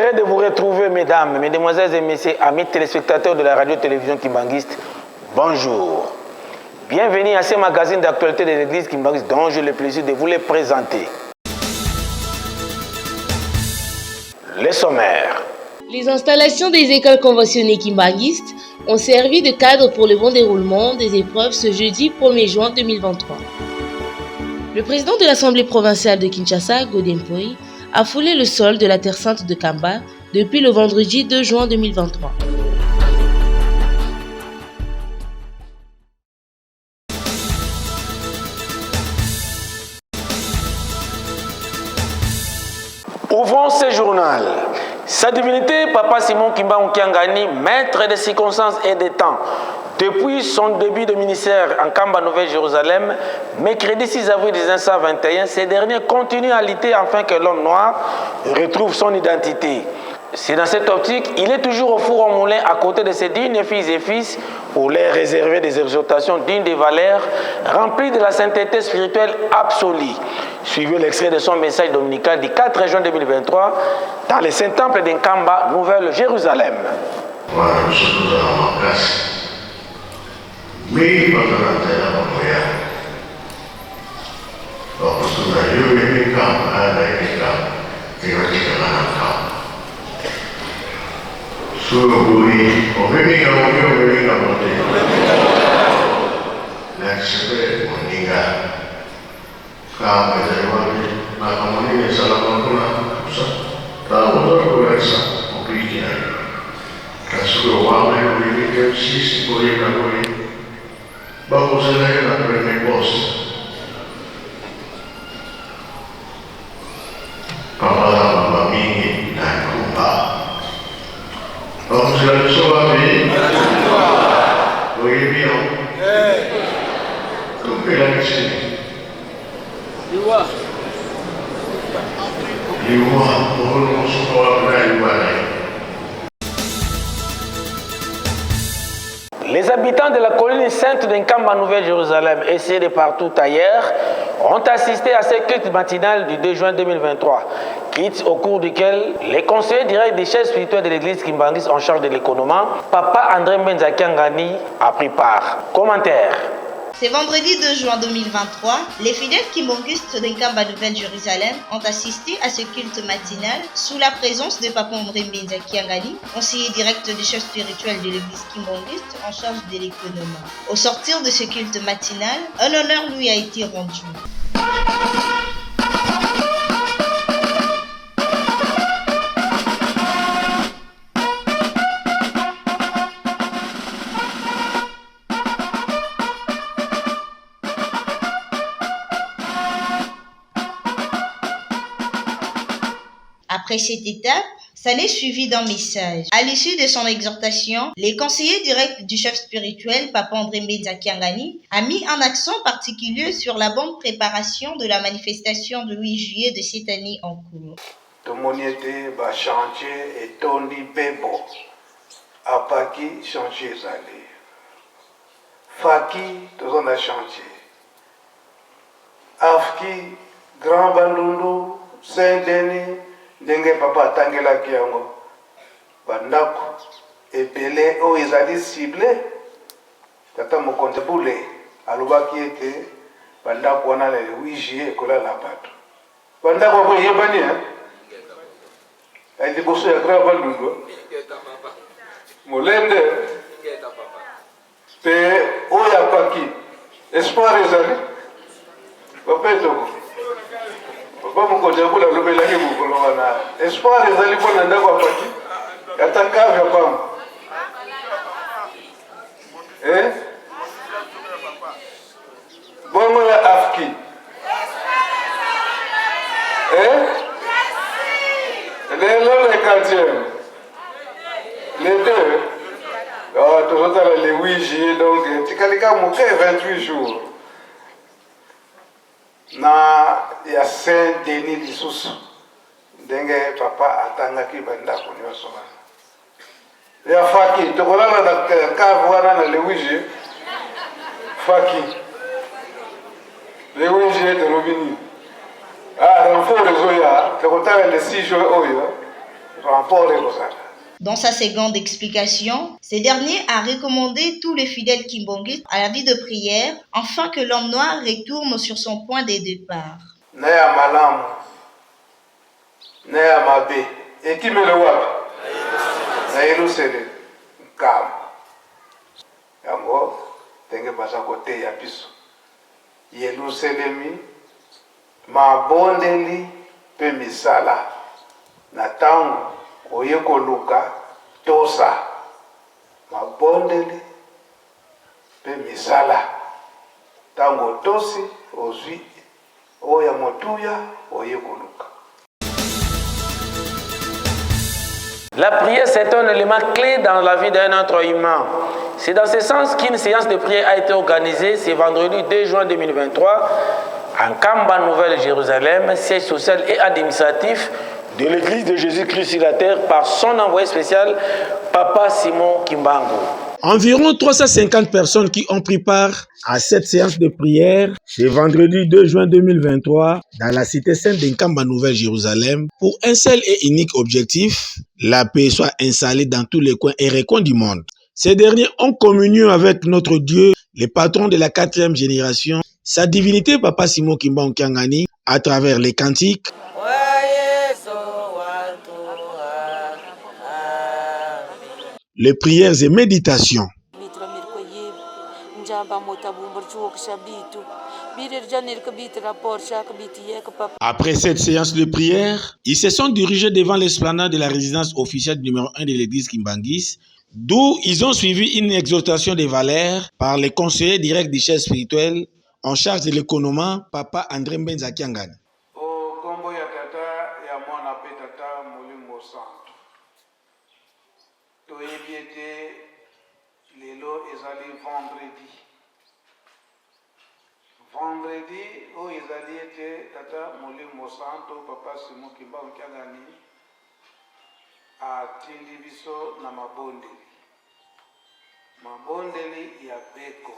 Heureux de vous retrouver, mesdames, mesdemoiselles et messieurs, amis téléspectateurs de la radio-télévision Kimbanguiste. Bonjour. Bienvenue à ce magazine d'actualité de l'église Kimbanguiste dont j'ai le plaisir de vous les présenter. Les sommaires. Les installations des écoles conventionnées kimbanguistes ont servi de cadre pour le bon déroulement des épreuves ce jeudi 1er juin 2023. Le président de l'Assemblée provinciale de Kinshasa, Godin Poi, a foulé le sol de la Terre Sainte de Kamba depuis le vendredi 2 juin 2023. Ouvrons ce journal. Sa divinité, Papa Simon Kimba Nkiangani, maître des circonstances et des temps, depuis son début de ministère en Kamba Nouvelle-Jérusalem, mercredi 6 avril 1921, ces derniers continuent à lutter afin que l'homme noir retrouve son identité. C'est dans cette optique, il est toujours au four au moulin à côté de ses dignes filles et fils pour leur réserver des exhortations dignes des valeurs, remplies de la sainteté spirituelle absolue. Suivez l'extrait de son message dominical du 4 juin 2023 dans le Saint-Temple d'Nkamba, Nouvelle-Jérusalem. Les habitants de la colline sainte d'Nkamba Nouvelle-Jérusalem et de partout ailleurs ont assisté à ce culte matinal du 2 juin 2023, culte au cours duquel les conseillers directs des chefs spirituels de l'église Kimbanguiste en charge de l'économie, Papa André Mbenza Kiangani, a pris part. Commentaire. Ce vendredi 2 juin 2023, les fidèles kimbanguistes d'Nkamba Nouvelle-Jérusalem ont assisté à ce culte matinal sous la présence de Papa André Mbenza Kiangani, conseiller direct du chef spirituel de l'église kimbanguiste en charge de l'économie. Au sortir de ce culte matinal, un honneur lui a été rendu. Après cette étape, ça n'est suivi d'un message. À l'issue de son exhortation, les conseillers directs du chef spirituel, Papa André Mbenza Kiangani, a mis un accent particulier sur la bonne préparation de la manifestation du 8 juillet de cette année en cours. Tomoniete ba chantier et tondi bebo. Apaki chantier zali. Faki tozona chantier. Afki Grand Bandundu Saint-Denis ndenge papa atangelaki yango bandako ebele oyo ezali cible tata mokonzi bule alobaki ete bandako wana le 8 juillet ekolala bato bandako yango eyebani liboso ya Grand Bandundu molende mpe oyo apaki espoir ezali bapetoko Papa mokonzi akula lobelaki mokolo wana espoir ezali mpona ndako apaki ata kave apamba bongo ya afki lelo le 4e les deux tozotala le 8 juillet donc tikalika moke 28 jours na ya Saint-Denis lisusu ndenge papa atangaki bandako nyonso wana ya faki tokolala na cave wana na le 8 juillet faki le 8 juillet tolobi nini dans fo réseau ya tokotala le 6 juin oyo renfort et Rosala. Dans sa seconde explication, ce dernier a recommandé tous les fidèles kimbongistes à la vie de prière afin que l'homme noir retourne sur son point de départ. Naya malamu, naya mabe, ekimele wapi, na Yerusalem, kam. Yango, tenge basa kote ya biso. Yerusalemi, mabondeli, pe misala, na tango, oyeko luka tosa mabondeli pe misala tango tosi ozwi oya motuya oyeko luka. La prière, c'est un élément clé dans la vie d'un être humain. C'est dans ce sens qu'une séance de prière a été organisée ce vendredi 2 juin 2023 en Kamba Nouvelle-Jérusalem, siège social et administratif de l'Église de Jésus-Christ sur la terre par son envoyé spécial, Papa Simon Kimbangu. Environ 350 personnes qui ont pris part à cette séance de prière ce vendredi 2 juin 2023 dans la cité sainte d'Nkamba Nouvelle-Jérusalem pour un seul et unique objectif, la paix soit installée dans tous les coins et recoins du monde. Ces derniers ont communion avec notre Dieu, le patron de la 4e génération, sa divinité Papa Simon Kimbangu Kiangani, à travers les cantiques, les prières et méditations. Après cette séance de prière, ils se sont dirigés devant l'esplanade de la résidence officielle numéro 1 de l'église Kimbangis, d'où ils ont suivi une exhortation des valeurs par les conseillers directs du chef spirituel en charge de l'économie, Papa André Mbenza Kiangani. Vendredi, où ils allaient être Tata Molimo Santo, Papa Simon Kimbangu Kiangani, à Tindibiso na Mabondeli. Mabondeli ya Beko.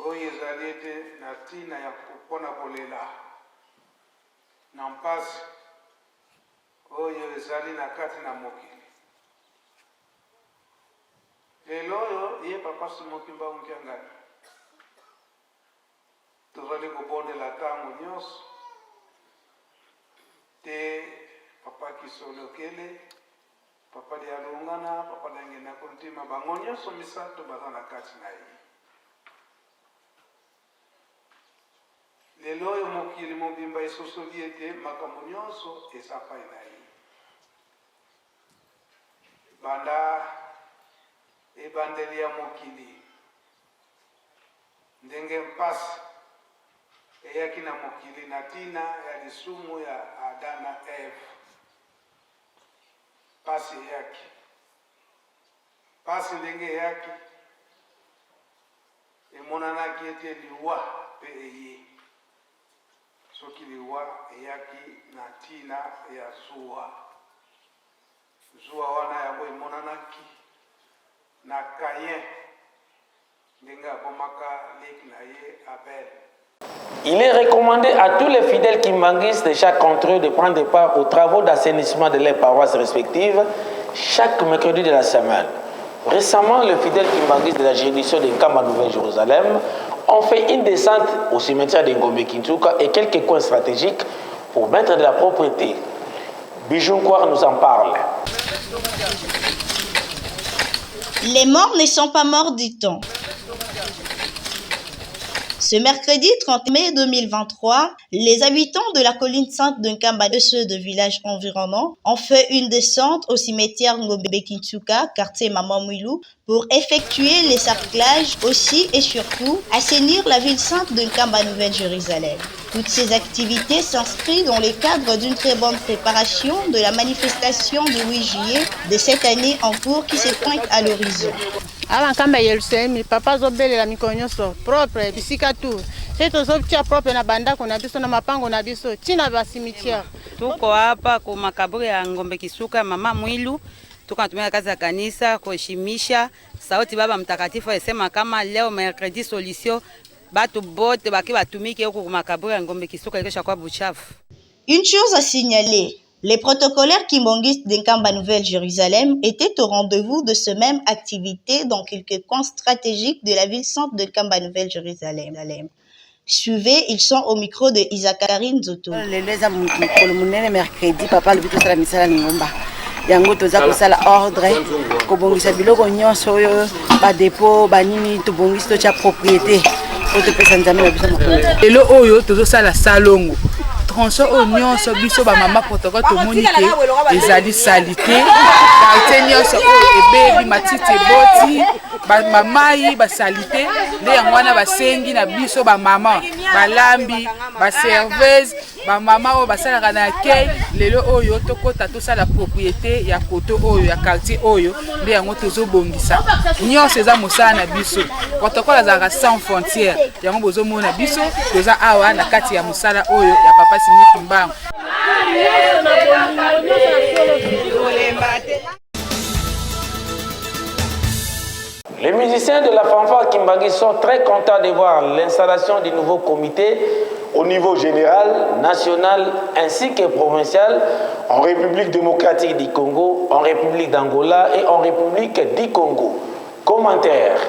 Où ils allaient être na Tina ya Kupona Bolela. Nampasi. Où ils allaient na Kati na Mokili. Lelo ye Papa Simon Kimbangu Kiangani. Tozali kobondela tango nyonso te papa kisolokele papa dialungana papa dangena kontima bango nyonso misato baza na kati na ye. Lelo oyo mokili mobimba esosoli ete makambo nyonso eza pai na ye. Banda ebandeli ya mokili ndenge mpasi eyaki na mokili na tina ya lisumu ya Adam na Eve. Pasi eyaki. Pasi ndenge eyaki emonanaki ete liwa pe eye. Soki liwa eyaki na tina ya zuwa. Zuwa wana yango emonanaki na Kayen ndenge abomaka leki na ye Abel. Il est recommandé à tous les fidèles kimbanguistes de chaque contrée de prendre part aux travaux d'assainissement de leurs paroisses respectives chaque mercredi de la semaine. Récemment, les fidèles kimbanguistes de la juridiction de Nkamba Nouvelle-Jérusalem ont fait une descente au cimetière de Ngombe Kintuka et quelques coins stratégiques pour mettre de la propreté. Bijounkouar nous en parle. Les morts ne sont pas morts du temps. Ce mercredi 30 mai 2023, les habitants de la colline sainte de Nkamba et ceux de villages environnants ont fait une descente au cimetière Ngombe Kintuka, quartier Mamamouilou, pour effectuer les cerclages aussi et surtout assainir la ville sainte de Nkamba Nouvelle-Jérusalem. Toutes ces activités s'inscrivent dans le cadre d'une très bonne préparation de la manifestation du 8 juillet de cette année en cours qui se pointe à l'horizon. Avant Nkamba Yerusalem, papa zobelela mikolo nyonso propre bisika tu. C'est tozotia propre na bandako na biso na mapango na biso tina ba cimetière. Tuko hapa kwa makaburi ya Ngombe Kisuka mama Mwilu. Tuko natumia kazi ya kanisa kuheshimisha sauti baba mtakatifu asema kama leo mercredi solution batu bote baki batumike huko kwa makaburi ya Ngombe Kisuka ikisha kwa buchafu. Une chose à signaler, Les protocolaires kimbongistes d'Inkamba Nouvelle-Jérusalem étaient au rendez-vous de ce même activité dans quelques coins stratégiques de la ville-centre de Inkamba Nouvelle-Jérusalem. Suivez, ils sont au micro de Isakarine Zoto. Le mercredi, papa le la misala ngomba. Yango toza kosala ordre kobongisa biloko nyonso oyo ba dépôt ba nini to bongisa to cha propriété pour te pesa nzambe na biso makolo. Lelo oyo tozo sala salongo. Tronçon oyo nyonso biso ba mama protocole to moni ke ezali salité. Quartier nyonso oyo ebebi matiti boti ba mamai ba salité nde yango wana basengi na biso ba mama balambi ba serveuse ba mama oyo basalaka na accueil lelo oyo tokota tosala propriété ya koto oyo ya quartier oyo nde yango tozobongisa nyonso eza mosala na biso protocole azalaka sans frontière yango bozomona biso toza awa na kati ya mosala oyo ya papa Simon Kimbangu. Les musiciens de la fanfare Kimbangi sont très contents de voir l'installation du nouveau comité au niveau général, national ainsi que provincial en République démocratique du Congo, en République d'Angola et en République du Congo. Commentaire.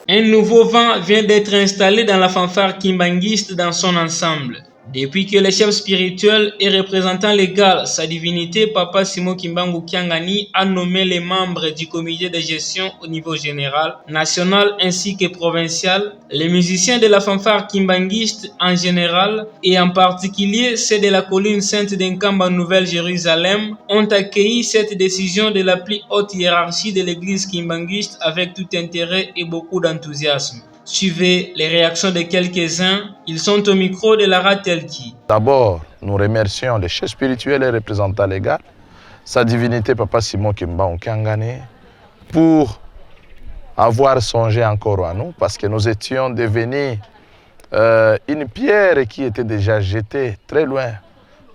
Un nouveau vent vient d'être installé dans la fanfare kimbangiste dans son ensemble. Depuis que le chef spirituel et représentant légal, sa divinité Papa Simon Kimbangu Kiangani, a nommé les membres du comité de gestion au niveau général, national ainsi que provincial, les musiciens de la fanfare kimbangiste en général et en particulier ceux de la colline sainte d'Inkamba Nouvelle-Jérusalem ont accueilli cette décision de la plus haute hiérarchie de l'église kimbangiste avec tout intérêt et beaucoup d'enthousiasme. Suivez les réactions de quelques-uns. Ils sont au micro de Lara Telki. D'abord, nous remercions le chef spirituel et représentant légal, sa divinité Papa Simon Kimbangu Kiangani, pour avoir songé encore à nous, parce que nous étions devenus une pierre qui était déjà jetée très loin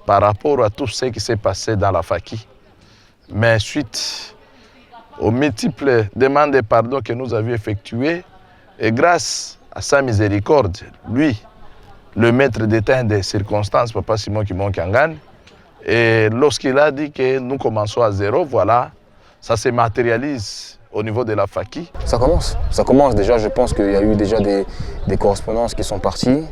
par rapport à tout ce qui s'est passé dans la Faki. Mais suite aux multiples demandes de pardon que nous avions effectuées, et grâce à sa miséricorde, lui, le maître d'état des circonstances, Papa Simon Kimbangu Kiangani, et lorsqu'il a dit que nous commençons à zéro, voilà, ça se matérialise au niveau de la Faki. Ça commence déjà, je pense qu'il y a eu déjà des correspondances qui sont parties.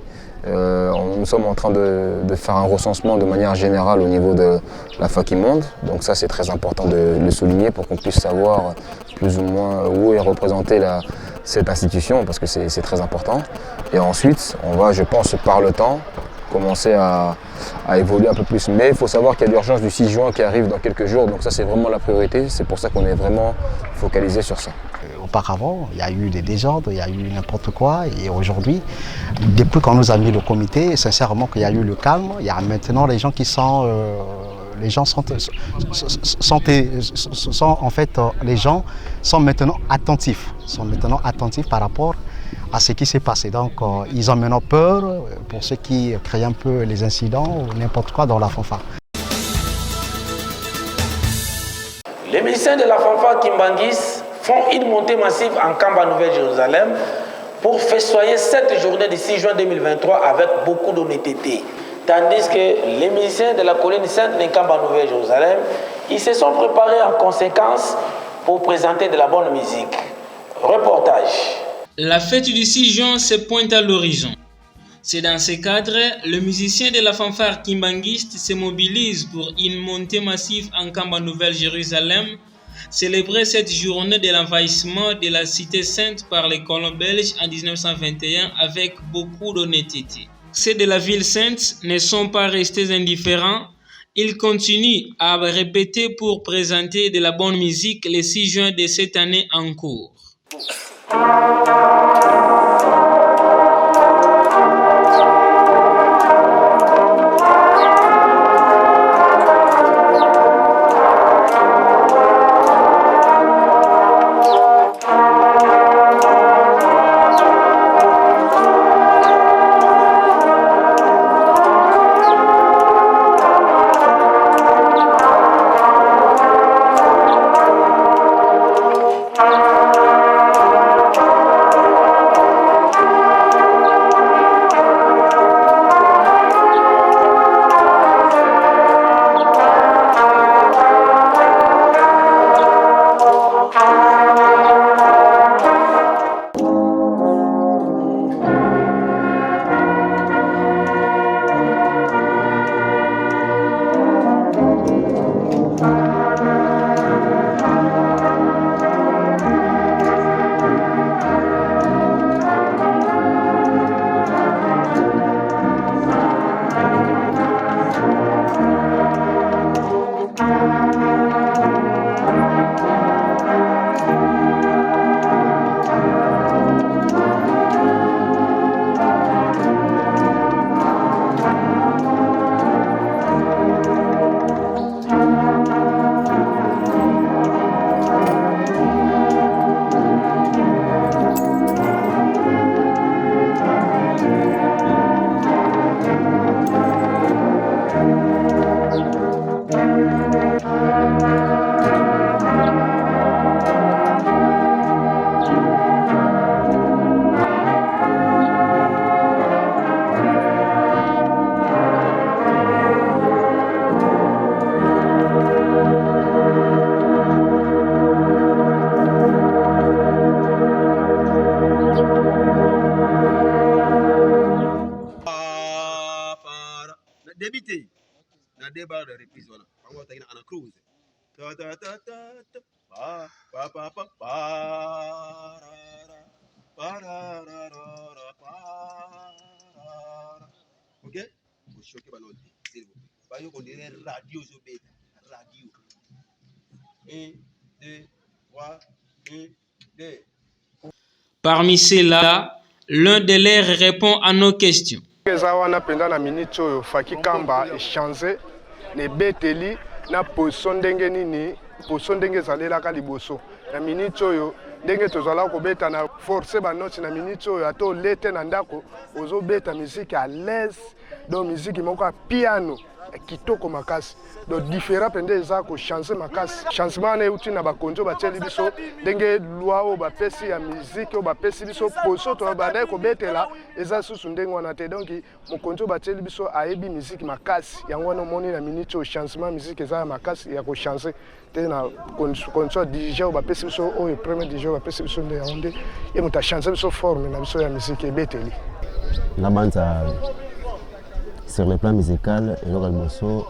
Nous sommes en train de faire un recensement de manière générale au niveau de la Faki Monde. Donc ça c'est très important de le souligner pour qu'on puisse savoir plus ou moins où est représentée cette institution parce que c'est très important. Et ensuite, on va, je pense, par le temps, commencer à évoluer un peu plus. Mais il faut savoir qu'il y a l'urgence du 6 juin qui arrive dans quelques jours. Donc ça c'est vraiment la priorité. C'est pour ça qu'on est vraiment focalisé sur ça. Auparavant, il y a eu des désordres, il y a eu n'importe quoi. Et aujourd'hui, depuis qu'on nous a mis le comité, sincèrement qu'il y a eu le calme, il y a maintenant les gens qui sont... les gens sont en fait, les gens sont maintenant attentifs. Par rapport à ce qui s'est passé. Donc, ils ont maintenant peur pour ceux qui créent un peu les incidents ou n'importe quoi dans la fanfare. Les musiciens de la fanfare Kimbangis font une montée massive en Kamba Nouvelle-Jérusalem pour festoyer cette journée du 6 juin 2023 avec beaucoup d'honnêteté. Tandis que les musiciens de la colline sainte d'Inkamba Nouvelle-Jérusalem, ils se sont préparés en conséquence pour présenter de la bonne musique. Reportage. La fête du 6 juin se pointe à l'horizon. C'est dans ce cadre, le musicien de la fanfare kimbangiste se mobilise pour une montée massive en Kamba Nouvelle-Jérusalem, célébrer cette journée de l'envahissement de la cité sainte par les colons belges en 1921 avec beaucoup d'honnêteté. Ceux de la ville sainte ne sont pas restés indifférents. Ils continuent à répéter pour présenter de la bonne musique le 6 juin de cette année en cours. barre de reprise wana bango takina ana cruise ta ta ta ta pa pa pa pa pa ok vous choquez banoti s'il vous plaît bayo on dirait radio zobeta radio 1 2 3 1 2. Parmi ceux-là, l'un de leurs répond à nos questions. eza wana mpenza na minute oyo faki kamba echange na ebeteli na poso ndenge nini poso ndenge ezalelaka liboso na minute oyo ndenge tozala kobeta na force banoti na minute oyo ata olete na ndako ozobeta miziki à l'aise donc miziki moko ya piano kitoko makasi donc différent pende eza kochange makasi changement wana euti na bakonzi oyo batieli biso ndenge lwa oyo bapesi ya miziki oyo bapesi biso poso to bandaye kobetela eza susu ndenge wana te donc mokonzi oyo batieli biso ayebi miziki makasi yango wana omoni na minute oyo changement miziki eza ya makasi ya kochange te na condition DJ oyo bapesi biso oyo premier DJ oyo bapesi biso nde yango nde ye moto achange biso forme na biso ya miziki ebeteli na banza sur le plan musical et le morceau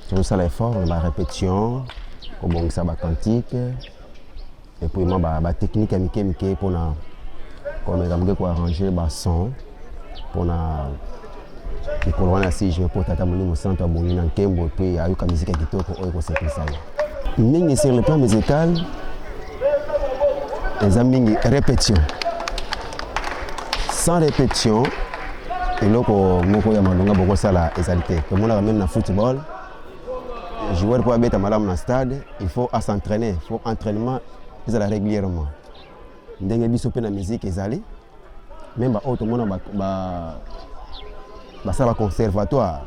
sur ça l'effort la répétition comme ça ba cantique et puis moi ba technique amike pour na comme gamge ko arranger ba son pour na qui pour wana si je pour tata moni mo centre boni na nkembo puis ayo ka musique kitoko oyo ko sepisa mingi sur le plan musical les amis répétition sans répétition eloko moko ya malonga boko sala ezalité comme on a même na football joueur pour abeta malamu na stade il faut s'entraîner il faut entraînement ezala régulièrement ndenge biso pe na musique ezali même ba auto mona ba sala conservatoire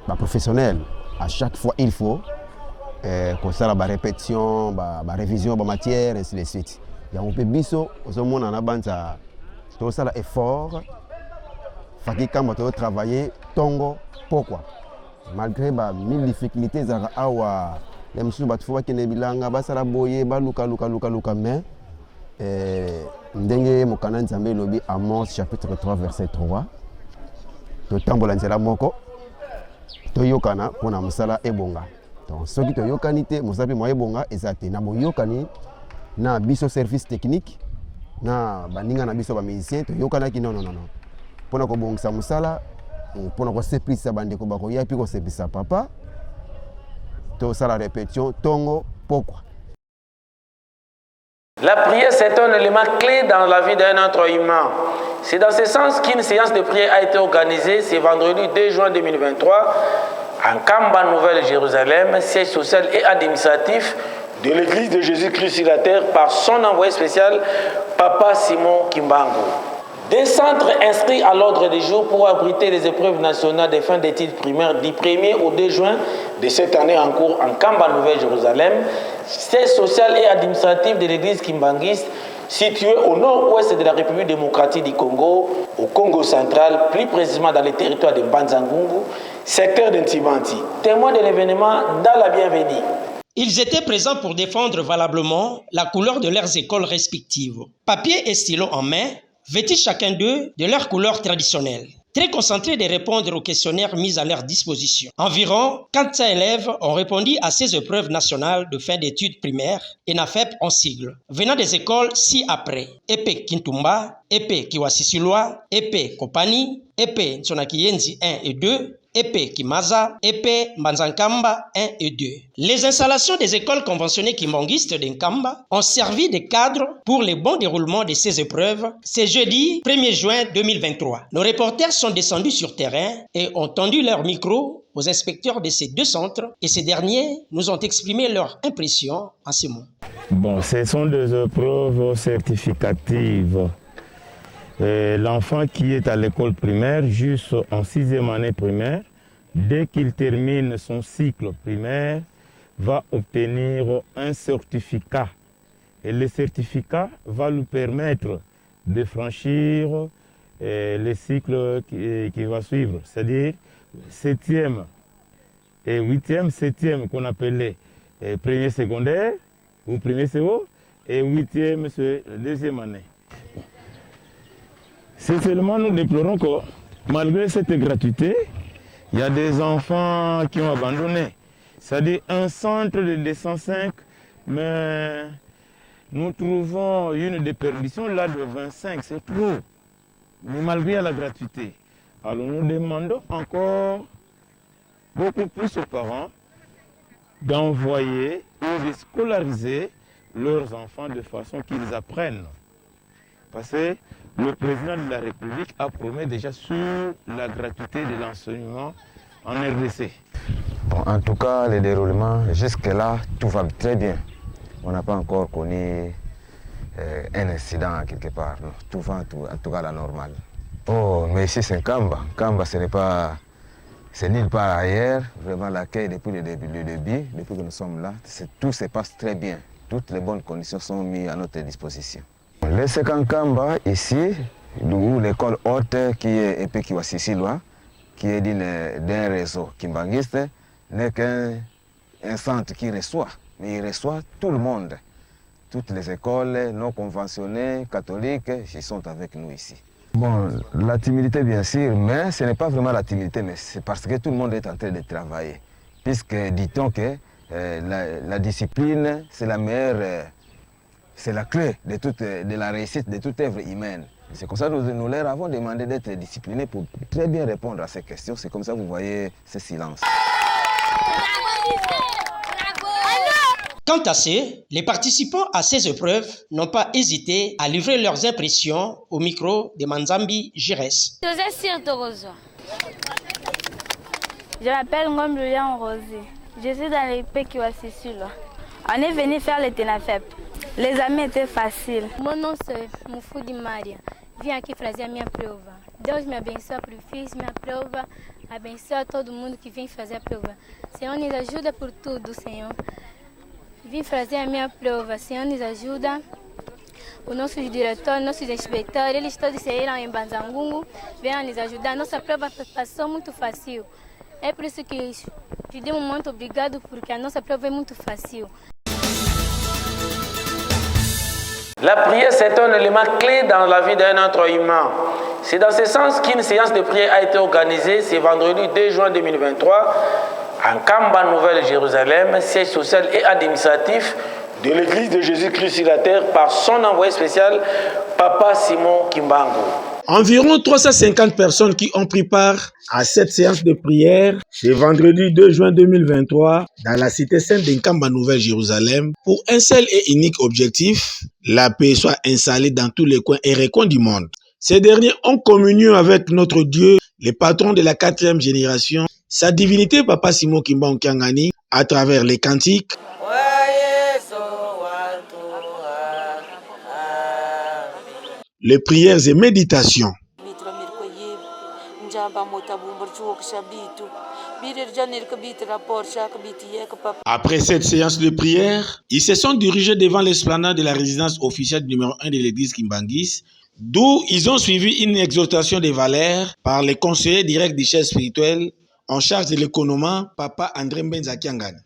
ba professionnel à chaque fois il faut qu'on sala ba répétition ba révision ba matière ainsi de suite ya on peut biso ozomona na banza to sala effort faki kama to travailler tongo pourquoi malgré ba mille difficultés za awa les musu batfuwa kene bilanga basala boye baluka mais ndenge mokana nzambe lobi Amos chapitre 3 verset 3 to tambola nzela moko to yokana pona musala ebonga donc soki to yokani te musapi mo ebonga ezate na boyokani na biso service technique na baninga na biso ba musicien to yokana ki non pona ko bongisa musala pona ko sepisa bandeko bako yapi ko sepisa papa to sala répétition tongo pourquoi. La prière, c'est un élément clé dans la vie d'un être humain. C'est dans ce sens qu'une séance de prière a été organisée ce vendredi 2 juin 2023 en Kamba, Nouvelle-Jérusalem, siège social et administratif de l'Église de Jésus-Christ sur la terre par son envoyé spécial, Papa Simon Kimbangu. Des centres inscrits à l'ordre du jour pour abriter les épreuves nationales des fins d'études primaires du 1er au 2 juin de cette année en cours en Kamba, Nouvelle-Jérusalem, siège social et administratif de l'église kimbanguiste située au nord-ouest de la République démocratique du Congo, au Congo central, plus précisément dans le territoire de Mbanza-Ngungu, secteur d'Ntibanti. Témoins de l'événement, dans la bienvenue. Ils étaient présents pour défendre valablement la couleur de leurs écoles respectives. Papier et stylo en main, vêtus chacun d'eux de leur couleur traditionnelle. Très concentrés de répondre aux questionnaires mis à leur disposition. Environ 400 élèves ont répondu à ces épreuves nationales de fin d'études primaires, ENAFEP en sigle, venant des écoles ci-après: Epé Kintumba, Epé Kiwasisilwa, Epé Kopani, Epé Nsonakiyenzi 1 et 2, Epé Kimaza, Epé Mbanzankamba 1 et 2. Les installations des écoles conventionnées kimbanguistes d'Nkamba ont servi de cadre pour le bon déroulement de ces épreuves. C'est jeudi 1er juin 2023. Nos reporters sont descendus sur terrain et ont tendu leur micro aux inspecteurs de ces deux centres et ces derniers nous ont exprimé leur impression en ces mots. Bon, ce sont des épreuves certificatives. L'enfant qui est à l'école primaire, juste en 6e année primaire, dès qu'il termine son cycle primaire, va obtenir un certificat. Et le certificat va lui permettre de franchir le cycle qui va suivre, c'est-à-dire 7e et 8e, 7e qu'on appelait premier secondaire ou premier CO, et 8e c'est la 2e année. C'est seulement nous déplorons que malgré cette gratuité, Il y a des enfants qui ont abandonné. C'est-à-dire un centre de 205, mais nous trouvons une déperdition là de 25, c'est trop. Mais malgré la gratuité. Alors nous demandons encore beaucoup plus aux parents d'envoyer ou de scolariser leurs enfants de façon qu'ils apprennent. Parce que le président de la République a promis déjà sur la gratuité de l'enseignement en RDC. Bon, en tout cas, le déroulement, jusque-là, tout va très bien. On n'a pas encore connu un incident quelque part. Non, tout va en tout cas à la normale. Oh, mais ici c'est Kamba. Kamba, ce n'est pas... C'est nulle part ailleurs. Vraiment, l'accueil depuis le début, depuis que nous sommes là, tout se passe très bien. Toutes les bonnes conditions sont mises à notre disposition. Le second Kamba, ici, où l'école haute qui est Epé Kiwasisiloa, qui est d'un réseau kimbanguiste, n'est qu'un centre qui reçoit, mais il reçoit tout le monde. Toutes les écoles non conventionnées, catholiques, ils sont avec nous ici. Bon, la timidité bien sûr, mais ce n'est pas vraiment la timidité, mais c'est parce que tout le monde est en train de travailler. Puisque dit-on que la discipline, c'est la meilleure, c'est la clé de la réussite de toute œuvre humaine. C'est comme ça que nous leur avons demandé d'être disciplinés pour très bien répondre à ces questions. C'est comme ça que vous voyez ce silence. Quant à ces, les participants à ces épreuves n'ont pas hésité à livrer leurs impressions au micro de Manzambi Gires. Je m'appelle Ngom Lilian Rosé. Je suis dans l'épée qui va ici là. On est venu faire le TENAFEP. Les examens étaient faciles. Mon nom c'est Moufoudi Maria. Viens aqui fazer a minha prova. Deus me abençoe por fiz minha prova. Abençoe todo mundo que vem fazer a prova. Senhor, nos ajuda por tudo, Senhor. Vim fazer a minha prova. Senhor, nos ajuda. O nosso diretor, nossos inspetores, eles todos saíram em Banzangungu. Vieram nos ajudar. Nossa prova passou muito fácil. É por isso que pedimos muito obrigado, porque a nossa prova é muito fácil. La prière, c'est un élément clé dans la vie d'un être humain. C'est dans ce sens qu'une séance de prière a été organisée ce vendredi 2 juin 2023 en Kamba, Nouvelle-Jérusalem, siège social et administratif de l'Église de Jésus-Christ sur la terre par son envoyé spécial, Papa Simon Kimbangu. Environ 350 personnes qui ont pris part à cette séance de prière ce vendredi 2 juin 2023 dans la cité sainte d'Nkamba Nouvelle-Jérusalem pour un seul et unique objectif, la paix soit installée dans tous les coins et recoins du monde. Ces derniers ont communion avec notre Dieu, le patron de la 4e génération, sa divinité Papa Simon Kimbangu Kyangani, à travers les cantiques, les prières et méditations. Après cette séance de prière, ils se sont dirigés devant l'esplanade de la résidence officielle numéro 1 de l'église Kimbangis, d'où ils ont suivi une exhortation des valeurs par les conseillers directs du chef spirituel en charge de l'économie, Papa André Mbenza Kyangani.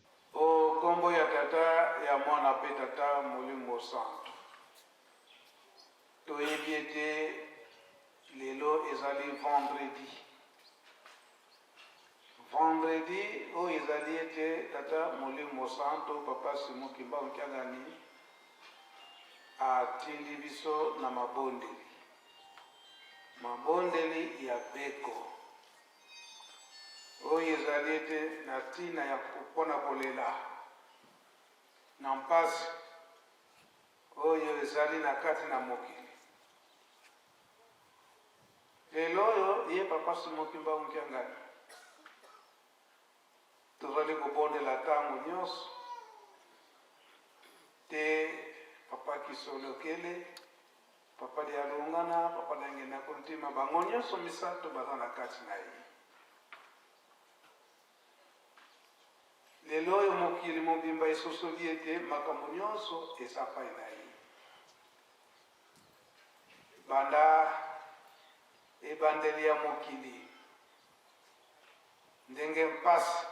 Vendredi, où ils allaient être Tata Molimo Santo, Papa Simon Kimbangu Kyangani, à Tindibiso na Mabondeli. Mabondeli ya Beko. Où ils allaient être na Tina ya Kupona Kolela. Nampasi. Où ils allaient na Kati na Mokili. Lelo yo, Papa Simon Kimbangu Kyangani. Tozali kobondela ntango nyonso te papa Kisolokele, papa Dialungana, papa Dangena Kontima, bango nyonso misato baza na kati na ye. Lelo oyo mokili mobimba esosoli ete makambo nyonso eza pai na ye. Banda ebandeli ya mokili ndenge mpasi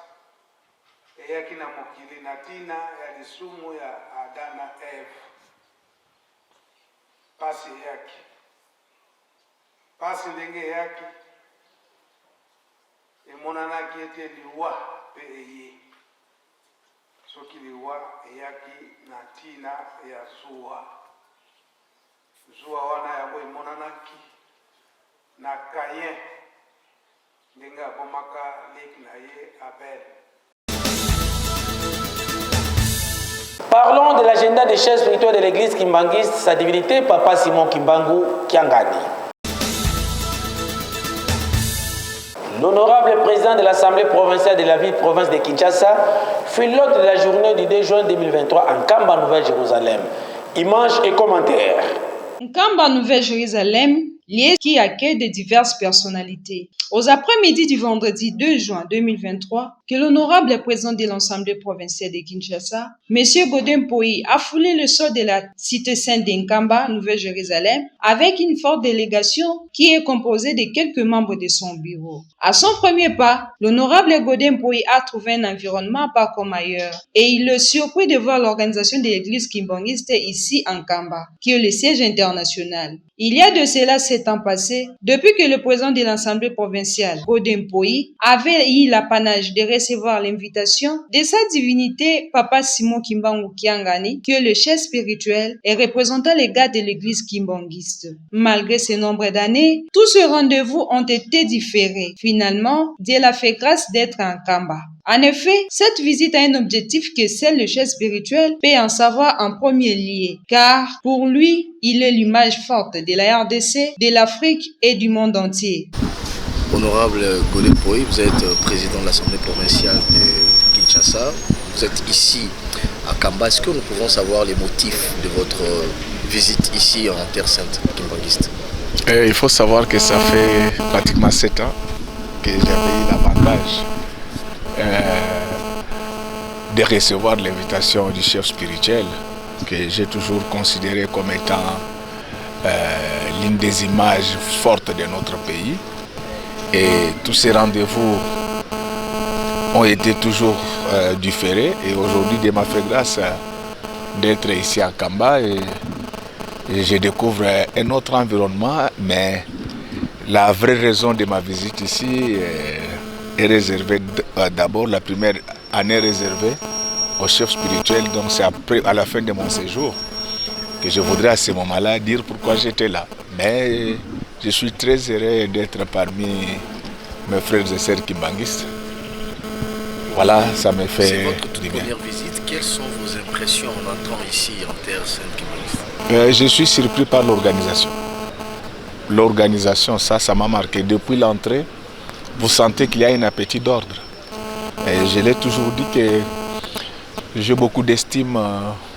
eyaki na mokili na ntina ya lisumu ya Adam na Eve. Pasi eyaki. Pasi ndenge eyaki emonanaki ete liwa mpe eye soki liwa eyaki na ntina ya zuwa zuwa wana yango emonanaki na Kayin ndenge abomaka leki na ye Abel. Parlons de l'agenda des chefs spirituels de l'église kimbangiste, sa divinité Papa Simon Kimbangu Kiangani. L'honorable président de l'Assemblée provinciale de la ville-province de Kinshasa fut l'hôte de la journée du 2 juin 2023 en Kamba, Nouvelle-Jérusalem. Images et commentaires. Kamba, Nouvelle-Jérusalem, lieu qui accueille de diverses personnalités. Aux après-midi du vendredi 2 juin 2023, que l'honorable président de l'Assemblée provinciale de Kinshasa, M. Godin Poyi, a foulé le sol de la cité sainte d'Nkamba, Nouvelle-Jérusalem, avec une forte délégation qui est composée de quelques membres de son bureau. À son premier pas, l'honorable Godin Poyi a trouvé un environnement pas comme ailleurs, et il le surprit de voir l'organisation de l'église kimbangiste ici en Kamba, qui est le siège international. Il y a de cela 7 ans passés, depuis que le président de l'Assemblée provinciale, Godin Poyi, avait eu l'apanage de recevoir l'invitation de sa divinité Papa Simon Kimbangu Kiangani, qui est le chef spirituel et représentant les gars de l'église kimbangiste. Malgré ce nombre d'années, tous ces rendez-vous ont été différés. Finalement, Dieu a fait grâce d'être en Kamba. En effet, cette visite a un objectif que seul le chef spirituel peut en savoir en premier lieu, car pour lui, il est l'image forte de la RDC, de l'Afrique et du monde entier. Honorable Godin Poyi, vous êtes président de l'Assemblée provinciale de Kinshasa. Vous êtes ici à Kamba. Est-ce que nous pouvons savoir les motifs de votre visite ici en Terre Sainte kimbangiste? Il faut savoir que ça fait pratiquement 7 ans que j'avais eu l'avantage de recevoir l'invitation du chef spirituel que j'ai toujours considéré comme étant l'une des images fortes de notre pays. Et tous ces rendez-vous ont été toujours différés. Et aujourd'hui, Dieu m'a fait grâce d'être ici à Kamba et je découvre un autre environnement. Mais la vraie raison de ma visite ici est réservée d'abord, la première année réservée au chef spirituel. Donc c'est à la fin de mon séjour que je voudrais à ce moment-là dire pourquoi j'étais là. Mais je suis très heureux d'être parmi mes frères et sœurs kimbangistes. Voilà, ça me fait C'est votre toute première visite. Quelles sont vos impressions en entrant ici en Terre Sainte kimbangiste? Je suis surpris par l'organisation. L'organisation, ça m'a marqué. Depuis l'entrée, vous sentez qu'il y a un appétit d'ordre. Et je l'ai toujours dit que j'ai beaucoup d'estime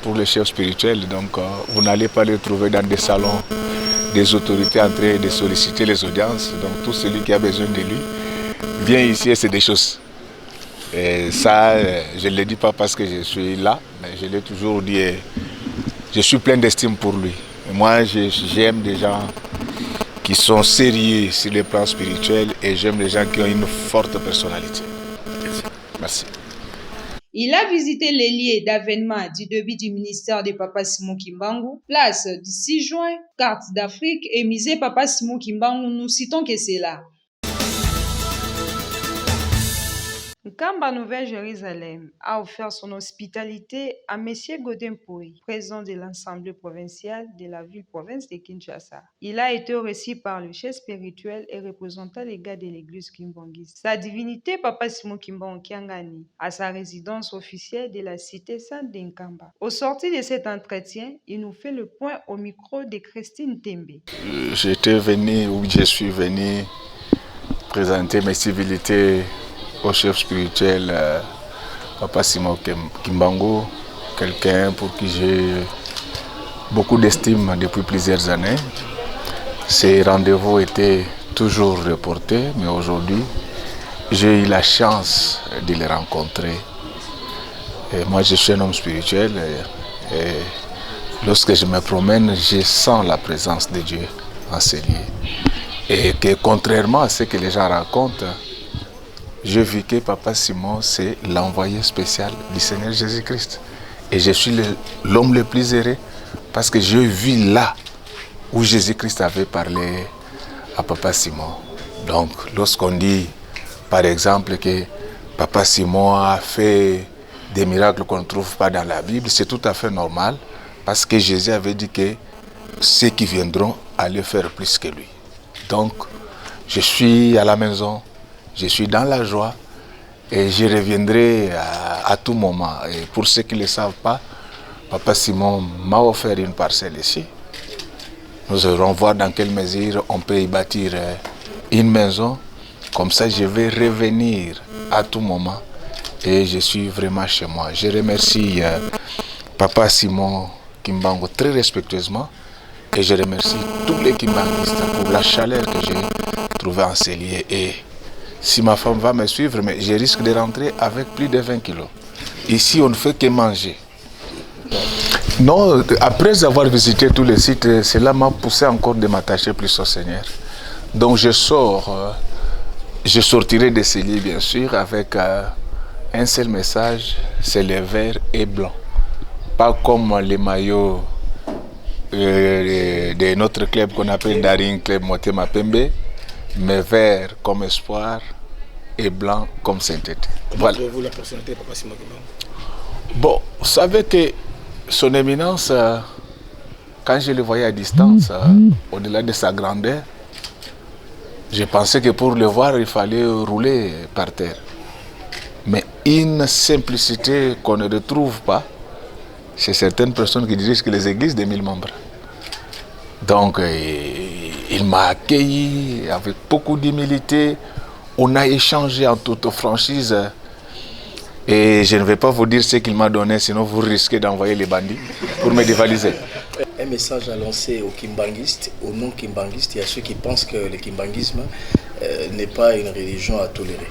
pour les chefs spirituels. Donc vous n'allez pas les trouver dans des salons des autorités en train de solliciter les audiences. Donc tout celui qui a besoin de lui vient ici et c'est des choses. Et ça, je ne le dis pas parce que je suis là, mais je l'ai toujours dit. Je suis plein d'estime pour lui. Et moi, j'aime des gens qui sont sérieux sur le plan spirituel et j'aime les gens qui ont une forte personnalité. Merci. Il a visité les lieux d'avènement du début du ministère de Papa Simon Kimbangu, place du 6 juin, carte d'Afrique et musée Papa Simon Kimbangu, nous citons que c'est là. Kamba Nouvelle-Jérusalem a offert son hospitalité à M. Godin Poyi, président de l'Assemblée provinciale de la ville-province de Kinshasa. Il a été reçu par le chef spirituel et représentant les gars de l'église kimbangiste. Sa divinité Papa Simon Kimbangu Kiangani à sa résidence officielle de la cité sainte d'Nkamba. Au sortir de cet entretien, il nous fait le point au micro de Christine Tembe. Je suis venu présenter mes civilités au chef spirituel Papa Simon Kimbangu, quelqu'un pour qui j'ai beaucoup d'estime depuis plusieurs années. Ces rendez-vous étaient toujours reportés, mais aujourd'hui, j'ai eu la chance de les rencontrer. Et moi, je suis un homme spirituel et lorsque je me promène, je sens la présence de Dieu en ces lieux. Et que contrairement à ce que les gens racontent, je vis que Papa Simon, c'est l'envoyé spécial du Seigneur Jésus-Christ. Et je suis l'homme le plus heureux parce que je vis là où Jésus-Christ avait parlé à Papa Simon. Donc, lorsqu'on dit par exemple, que Papa Simon a fait des miracles qu'on ne trouve pas dans la Bible, c'est tout à fait normal, parce que Jésus avait dit que ceux qui viendront allaient faire plus que lui. Donc, je suis à la maison, je suis dans la joie, et je reviendrai à tout moment. Et pour ceux qui ne le savent pas, Papa Simon m'a offert une parcelle ici. Nous allons voir dans quelle mesure on peut y bâtir une maison. Comme ça, je vais revenir à tout moment. Et je suis vraiment chez moi. Je remercie Papa Simon Kimbangu très respectueusement. Et je remercie tous les Kimbanguistes pour la chaleur que j'ai trouvée en ces lieux. Et si ma femme va me suivre, mais je risque de rentrer avec plus de 20 kilos. Ici, on ne fait que manger. Non, après avoir visité tous les sites, cela m'a poussé encore de m'attacher plus au Seigneur. Donc je sortirai de ces lieux bien sûr avec un seul message, c'est le vert et blanc. Pas comme les maillots de notre club qu'on appelle Daring Club Motema Pembe, mais vert comme espoir et blanc comme sainteté. Voilà. Pour vous, la personnalité de Papa Simon Kimbangu? Bon, vous savez que son éminence, quand je le voyais à distance, au-delà de sa grandeur, je pensais que pour le voir, il fallait rouler par terre. Mais une simplicité qu'on ne retrouve pas chez certaines personnes qui dirigent les églises de 1000 membres. Donc, il m'a accueilli avec beaucoup d'humilité. On a échangé en toute franchise. Et je ne vais pas vous dire ce qu'il m'a donné, sinon vous risquez d'envoyer les bandits pour me dévaliser. Un message à lancer aux kimbanguistes, aux non-kimbanguistes et à ceux qui pensent que le kimbanguisme n'est pas une religion à tolérer.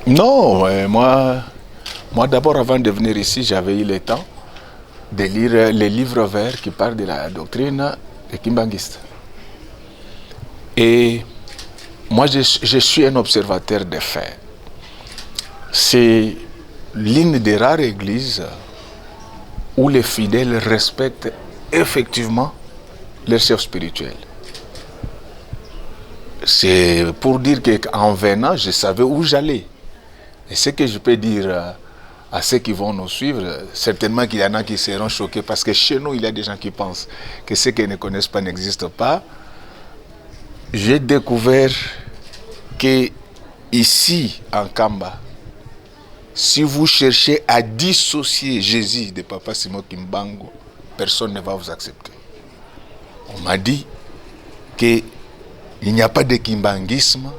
Non, moi d'abord avant de venir ici, j'avais eu le temps de lire les livres verts qui parlent de la doctrine des kimbanguistes. Et moi je suis un observateur des faits. C'est l'une des rares églises où les fidèles respectent effectivement leur chef spirituel. C'est pour dire qu'en venant, je savais où j'allais. Et ce que je peux dire à ceux qui vont nous suivre, certainement qu'il y en a qui seront choqués parce que chez nous, il y a des gens qui pensent que ceux qui ne connaissent pas n'existent pas. J'ai découvert que ici, en Kamba, si vous cherchez à dissocier Jésus de Papa Simon Kimbangu, personne ne va vous accepter. On m'a dit qu'il n'y a pas de kimbanguisme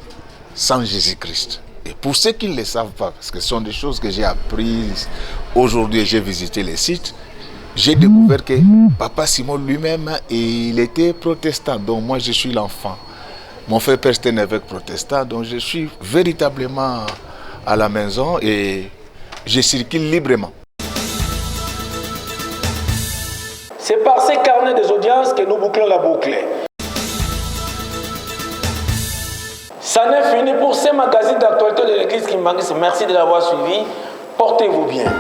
sans Jésus-Christ. Et pour ceux qui ne le savent pas, parce que ce sont des choses que j'ai apprises aujourd'hui, j'ai visité les sites, j'ai découvert que Papa Simon lui-même, il était protestant, donc moi je suis l'enfant. Mon frère père était un évêque protestant, donc je suis véritablement à la maison et je circule librement. C'est par ces carnets des audiences que nous bouclons la boucle. Ça n'est fini pour ces magazines d'actualité de l'église Kimbanguiste. Merci de l'avoir suivi. Portez-vous bien.